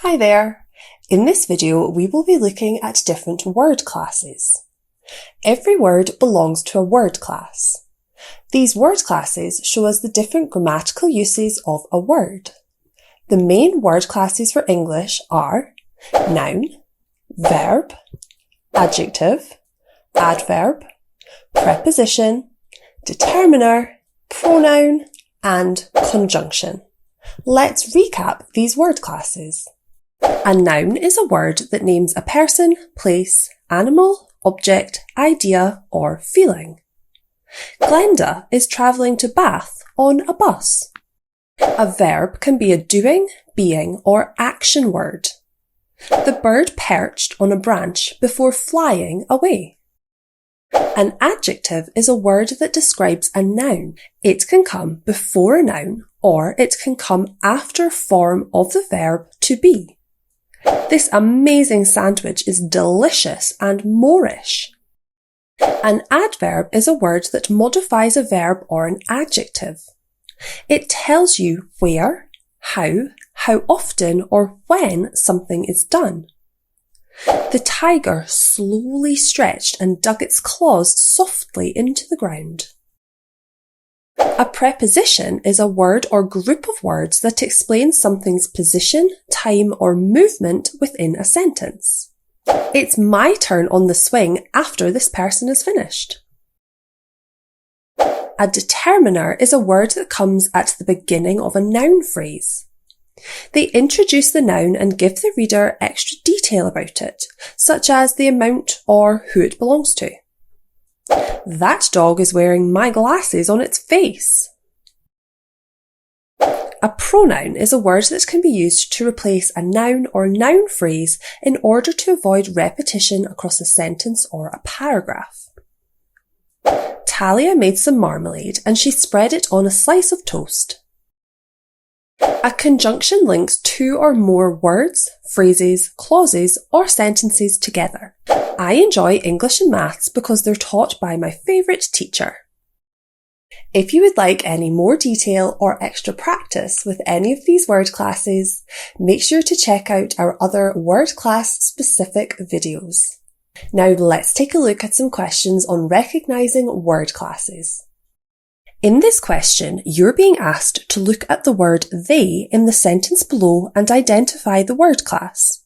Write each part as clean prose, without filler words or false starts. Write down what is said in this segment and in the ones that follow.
Hi there! In this video, we will be looking at different word classes. Every word belongs to a word class. These word classes show us the different grammatical uses of a word. The main word classes for English are noun, verb, adjective, adverb, preposition, determiner, pronoun, and conjunction. Let's recap these word classes. A noun is a word that names a person, place, animal, object, idea, or feeling. Glenda is travelling to Bath on a bus. A verb can be a doing, being, or action word. The bird perched on a branch before flying away. An adjective is a word that describes a noun. It can come before a noun, or it can come after form of the verb to be. This amazing sandwich is delicious and Moorish. An adverb is a word that modifies a verb or an adjective. It tells you where, how often, or when something is done. The tiger slowly stretched and dug its claws softly into the ground. A preposition is a word or group of words that explains something's position, time, or movement within a sentence. It's my turn on the swing after this person is finished. A determiner is a word that comes at the beginning of a noun phrase. They introduce the noun and give the reader extra detail about it, such as the amount or who it belongs to. That dog is wearing my glasses on its face. A pronoun is a word that can be used to replace a noun or noun phrase in order to avoid repetition across a sentence or a paragraph. Talia made some marmalade and she spread it on a slice of toast. A conjunction links two or more words, phrases, clauses, or sentences together. I enjoy English and maths because they're taught by my favourite teacher. If you would like any more detail or extra practice with any of these word classes, make sure to check out our other word class specific videos. Now let's take a look at some questions on recognising word classes. In this question, you're being asked to look at the word they in the sentence below and identify the word class.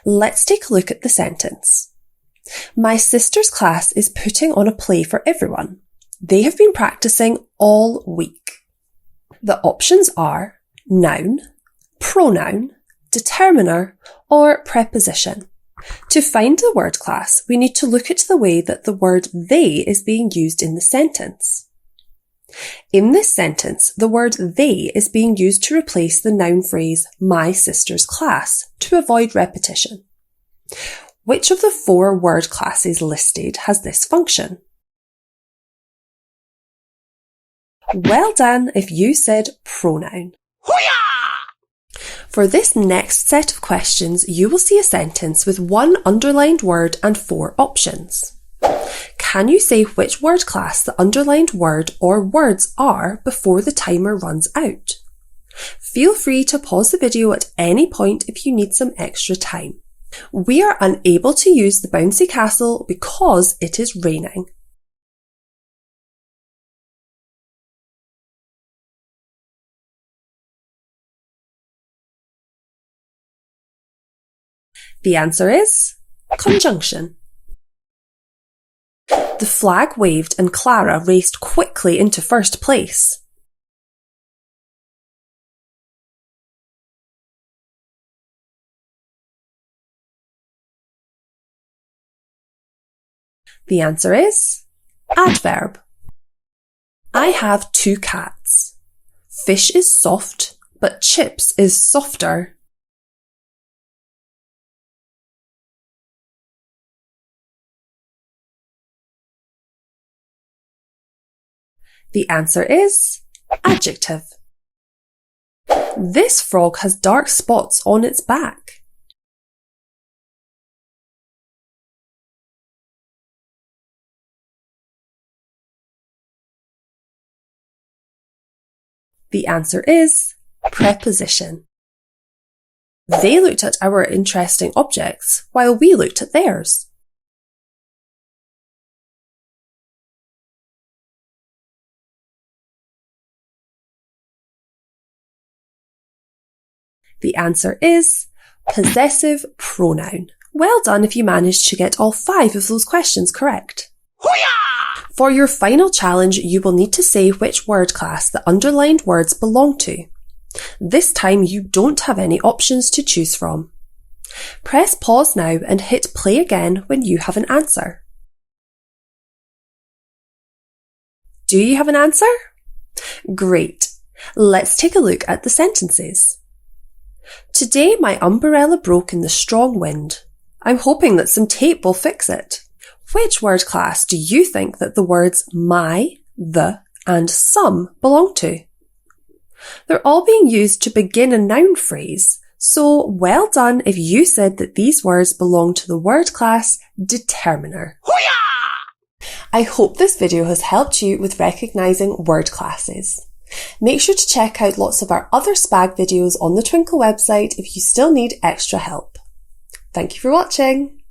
Let's take a look at the sentence. My sister's class is putting on a play for everyone. They have been practicing all week. The options are noun, pronoun, determiner, or preposition. To find the word class, we need to look at the way that the word they is being used in the sentence. In this sentence, the word they is being used to replace the noun phrase my sister's class to avoid repetition. Which of the four word classes listed has this function? Well done if you said pronoun. Hoo-yah! For this next set of questions, you will see a sentence with one underlined word and four options. Can you say which word class the underlined word or words are before the timer runs out? Feel free to pause the video at any point if you need some extra time. We are unable to use the bouncy castle because it is raining. The answer is conjunction. The flag waved and Clara raced quickly into first place. The answer is adverb. I have two cats. Fish is soft, but chips is softer. The answer is adjective. This frog has dark spots on its back. The answer is preposition. They looked at our interesting objects while we looked at theirs. The answer is possessive pronoun. Well done if you managed to get all 5 of those questions correct. Hoo-yah! For your final challenge, you will need to say which word class the underlined words belong to. This time you don't have any options to choose from. Press pause now and hit play again when you have an answer. Do you have an answer? Great. Let's take a look at the sentences. Today my umbrella broke in the strong wind. I'm hoping that some tape will fix it. Which word class do you think that the words my, the, and some belong to? They're all being used to begin a noun phrase, so well done if you said that these words belong to the word class determiner. Hoo-yah! I hope this video has helped you with recognising word classes. Make sure to check out lots of our other SPaG videos on the Twinkl website if you still need extra help. Thank you for watching.